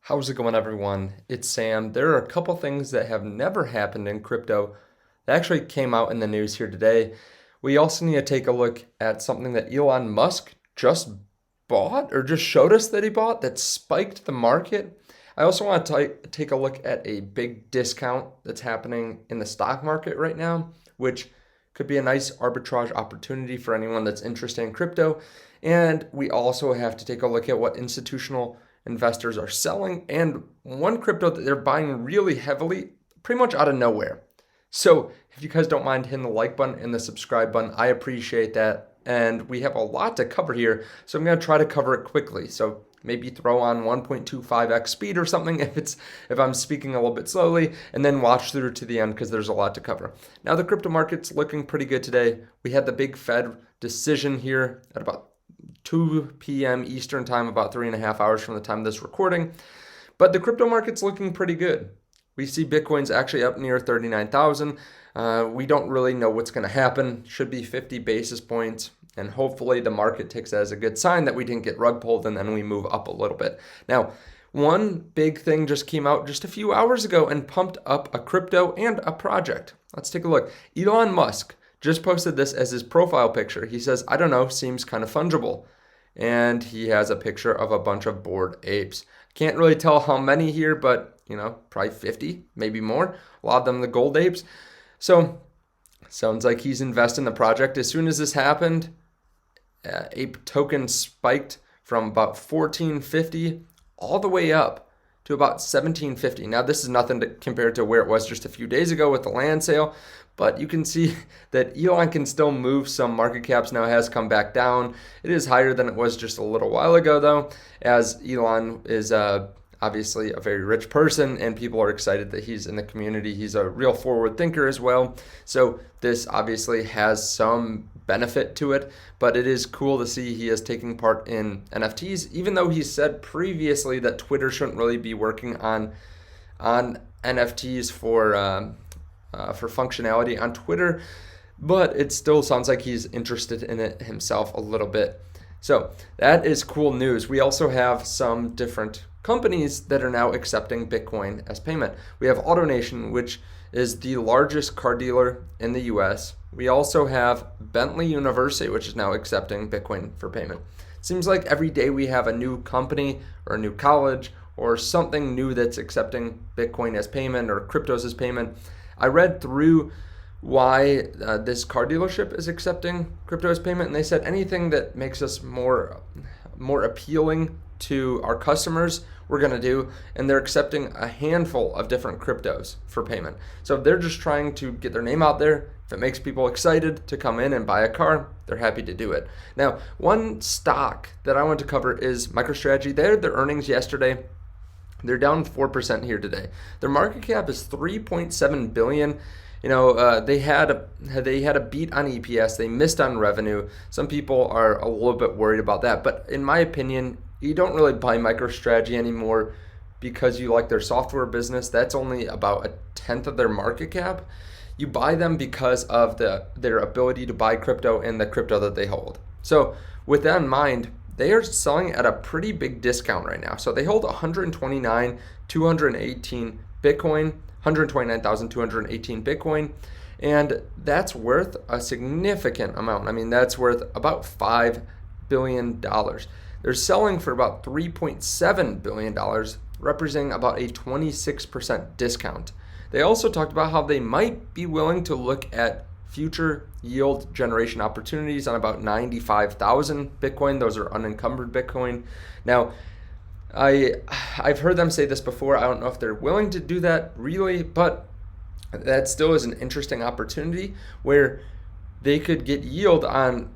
How's it going, everyone? It's Sam. There are a couple things that have never happened in crypto that actually came out in the news here today. We also need to take a look at something that Elon Musk just bought or just showed us that he bought that spiked the market. I also want to take a look at a big discount that's happening in the stock market right now, which could be a nice arbitrage opportunity for anyone that's interested in crypto. And we also have to take a look at what institutional investors are selling and one crypto that they're buying really heavily, pretty much out of nowhere. So if you guys don't mind hitting the like button and the subscribe button, I appreciate that. And we have a lot to cover here, so I'm going to try to cover it quickly. So maybe throw on 1.25x speed or something if I'm speaking a little bit slowly, and then watch through to the end because there's a lot to cover. Now the crypto market's looking pretty good today. We had the big Fed decision here at about 2 p.m. Eastern time, about 3.5 hours from the time of this recording. But the crypto market's looking pretty good. We see Bitcoin's actually up near 39,000. We don't really know what's going to happen. Should be 50 basis points. And hopefully the market takes that as a good sign that we didn't get rug pulled and then we move up a little bit. Now, one big thing just came out just a few hours ago and pumped up a crypto and a project. Let's take a look. Elon Musk just posted this as his profile picture. He says, I don't know, seems kind of fungible. And he has a picture of a bunch of bored apes. Can't really tell how many here, but probably 50, maybe more. A lot of them the gold apes. So sounds like he's invested in the project. As soon as this happened, ape token spiked from about 1450 all the way up to about 1750. Now this is nothing compared to where it was just a few days ago with the land sale, but you can see that Elon can still move some market caps. Now it has come back down. It is higher than it was just a little while ago though, as Elon is obviously a very rich person and people are excited that he's in the community. He's a real forward thinker as well. So this obviously has some benefit to it, but it is cool to see he is taking part in NFTs, even though he said previously that Twitter shouldn't really be working on NFTs for functionality on Twitter, but it still sounds like he's interested in it himself a little bit. So that is cool news. We also have some different companies that are now accepting Bitcoin as payment. We have AutoNation, which is the largest car dealer in the US. We also have Bentley University, which is now accepting Bitcoin for payment. Seems like every day we have a new company or a new college or something new that's accepting Bitcoin as payment or cryptos as payment. I read through why this car dealership is accepting crypto as payment, and they said anything that makes us more appealing to our customers we're going to do, and they're accepting a handful of different cryptos for payment. So they're just trying to get their name out there. If it makes people excited to come in and buy a car, they're happy to do it. Now, one stock that I want to cover is MicroStrategy. They had their earnings yesterday. They're down 4% here today. Their market cap is 3.7 billion. They had a beat on EPS. They missed on revenue. Some people are a little bit worried about that, but in my opinion, you don't really buy MicroStrategy anymore because you like their software business. That's only about a tenth of their market cap. You buy them because of their ability to buy crypto and the crypto that they hold. So with that in mind, they are selling at a pretty big discount right now. So they hold 129,218 Bitcoin, 129,218 Bitcoin, and that's worth a significant amount. I mean, that's worth about $5 billion. They're selling for about $3.7 billion, representing about a 26% discount. They also talked about how they might be willing to look at future yield generation opportunities on about 95,000 Bitcoin. Those are unencumbered Bitcoin. Now, I've heard them say this before. I don't know if they're willing to do that really, but that still is an interesting opportunity where they could get yield on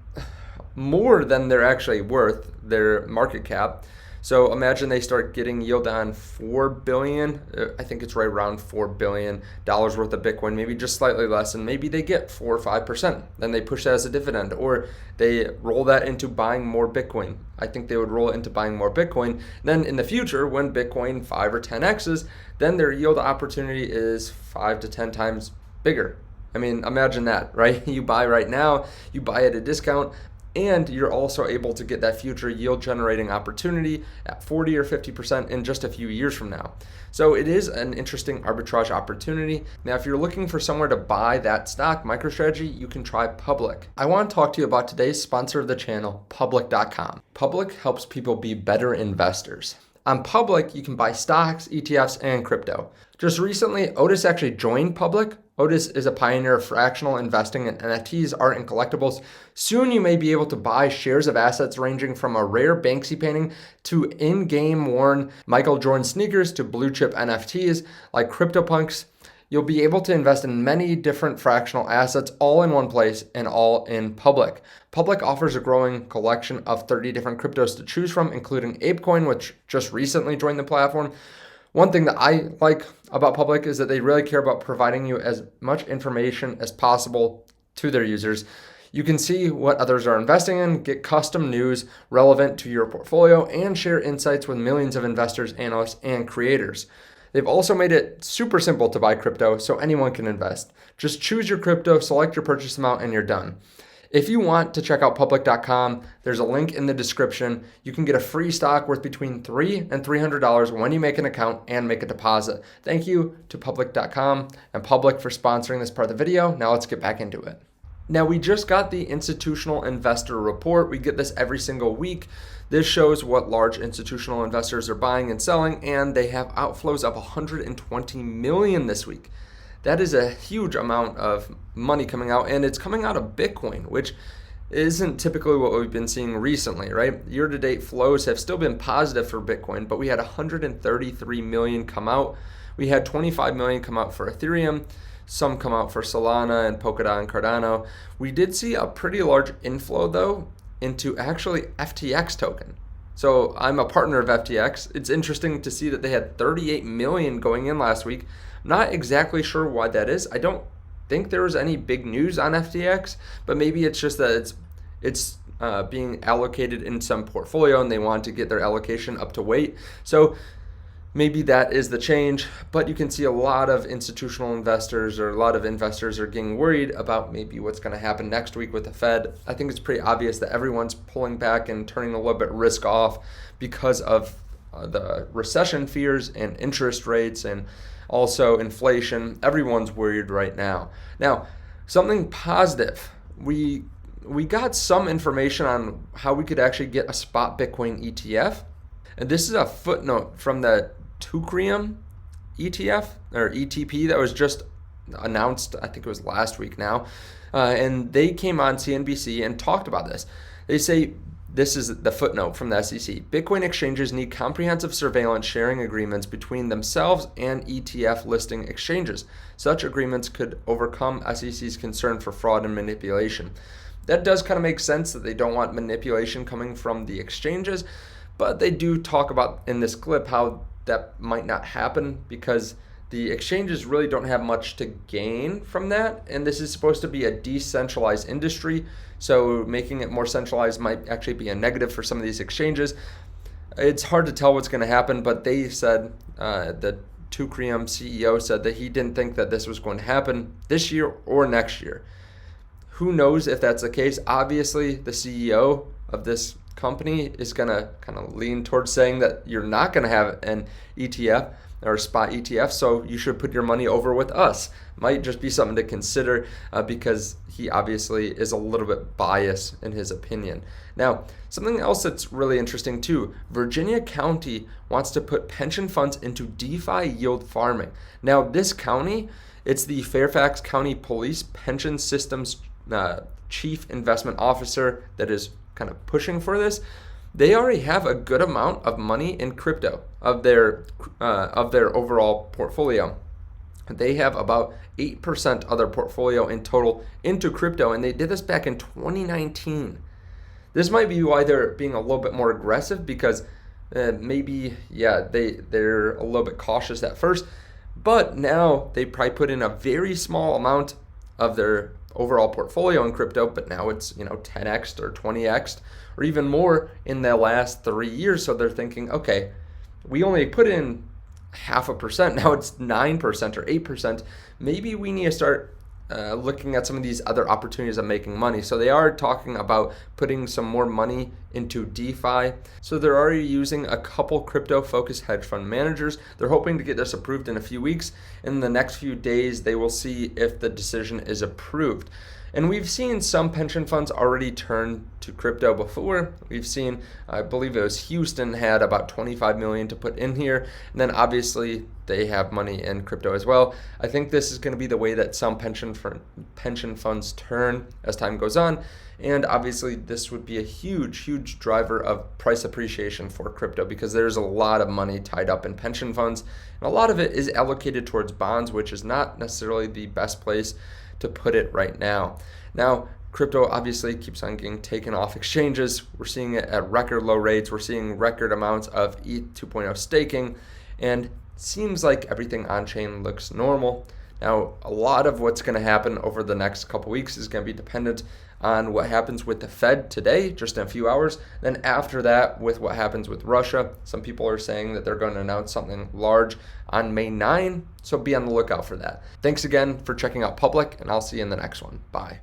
more than they're actually worth, their market cap. So imagine they start getting yield on 4 billion. I think it's right around $4 billion worth of Bitcoin, maybe just slightly less, and maybe they get 4 or 5%. Then they push that as a dividend, or they roll that into buying more Bitcoin. I think they would roll it into buying more Bitcoin. Then in the future, when Bitcoin 5 or 10x's, then their yield opportunity is 5 to 10 times bigger. I mean, imagine that, right? You buy right now, you buy at a discount. And you're also able to get that future yield generating opportunity at 40 or 50% in just a few years from now. So it is an interesting arbitrage opportunity. Now, if you're looking for somewhere to buy that stock, MicroStrategy, you can try Public. I want to talk to you about today's sponsor of the channel, Public.com. Public helps people be better investors. On Public, you can buy stocks, ETFs, and crypto. Just recently, Otis actually joined Public. Otis is a pioneer of fractional investing in NFTs, art, and collectibles. Soon you may be able to buy shares of assets ranging from a rare Banksy painting to in-game worn Michael Jordan sneakers to blue chip NFTs like CryptoPunks. You'll be able to invest in many different fractional assets all in one place and all in Public. Public offers a growing collection of 30 different cryptos to choose from, including ApeCoin, which just recently joined the platform. One thing that I like about Public is that they really care about providing you as much information as possible to their users. You can see what others are investing in, get custom news relevant to your portfolio, and share insights with millions of investors, analysts, and creators. They've also made it super simple to buy crypto so anyone can invest. Just choose your crypto, select your purchase amount, and you're done. If you want to check out Public.com, there's a link in the description. You can get a free stock worth between $300 and $300 when you make an account and make a deposit. Thank you to Public.com and Public for sponsoring this part of the video. Now let's get back into it. Now, we just got the institutional investor report. We get this every single week. This shows what large institutional investors are buying and selling, and they have outflows of 120 million this week. That is a huge amount of money coming out, and it's coming out of Bitcoin, which isn't typically what we've been seeing recently, right? Year-to-date flows have still been positive for Bitcoin, but we had 133 million come out. We had 25 million come out for Ethereum. Some come out for Solana and Polkadot and Cardano. We did see a pretty large inflow, though, into actually FTX token. So I'm a partner of FTX. It's interesting to see that they had 38 million going in last week. Not exactly sure why that is. I don't think there was any big news on FTX, but maybe it's just that it's being allocated in some portfolio and they want to get their allocation up to weight. So maybe that is the change, but you can see a lot of institutional investors or a lot of investors are getting worried about maybe what's going to happen next week with the Fed. I think it's pretty obvious that everyone's pulling back and turning a little bit risk off because of the recession fears and interest rates and also inflation. Everyone's worried right now. Now, something positive. We got some information on how we could actually get a spot Bitcoin ETF. And this is a footnote from the Kucoin ETF or ETP that was just announced, I think it was last week now. And they came on CNBC and talked about this. They say, this is the footnote from the SEC. Bitcoin exchanges need comprehensive surveillance sharing agreements between themselves and ETF listing exchanges. Such agreements could overcome SEC's concern for fraud and manipulation. That does kind of make sense that they don't want manipulation coming from the exchanges, but they do talk about in this clip how that might not happen because the exchanges really don't have much to gain from that, and this is supposed to be a decentralized industry, so making it more centralized might actually be a negative for some of these exchanges. It's hard to tell what's going to happen, but they said, the Kucoin CEO said that he didn't think that this was going to happen this year or next year. Who knows if that's the case? Obviously, the CEO of this company is going to kind of lean towards saying that you're not going to have an ETF or a spot ETF, so you should put your money over with us. Might just be something to consider because he obviously is a little bit biased in his opinion. Now, something else that's really interesting too, Virginia County wants to put pension funds into DeFi yield farming. Now, this county, it's the Fairfax County Police Pension Systems Chief Investment Officer that is kind of pushing for this. They already have a good amount of money in crypto of their overall portfolio. They have about 8% of their portfolio in total into crypto, and they did this back in 2019. This might be why they're being a little bit more aggressive because they're a little bit cautious at first, but now they probably put in a very small amount of their overall portfolio in crypto, but now it's 10x or 20x or even more in the last 3 years. So they're thinking, okay, we only put in 0.5%, now it's 9% or 8%. Maybe we need to start looking at some of these other opportunities of making money. So they are talking about putting some more money into DeFi. So they're already using a couple crypto-focused hedge fund managers. They're hoping to get this approved in a few weeks. In the next few days, they will see if the decision is approved. And we've seen some pension funds already turn to crypto before. We've seen, I believe it was Houston had about 25 million to put in here. And then obviously they have money in crypto as well. I think this is going to be the way that some pension funds turn as time goes on. And obviously this would be a huge driver of price appreciation for crypto because there's a lot of money tied up in pension funds. And a lot of it is allocated towards bonds, which is not necessarily the best place to put it right now. Now, crypto obviously keeps on getting taken off exchanges. We're seeing it at record low rates. We're seeing record amounts of ETH 2.0 staking, and seems like everything on chain looks normal. Now, a lot of what's going to happen over the next couple weeks is going to be dependent on what happens with the Fed today, just in a few hours. Then after that, with what happens with Russia, some people are saying that they're going to announce something large on May 9, so be on the lookout for that. Thanks again for checking out Public, and I'll see you in the next one. Bye.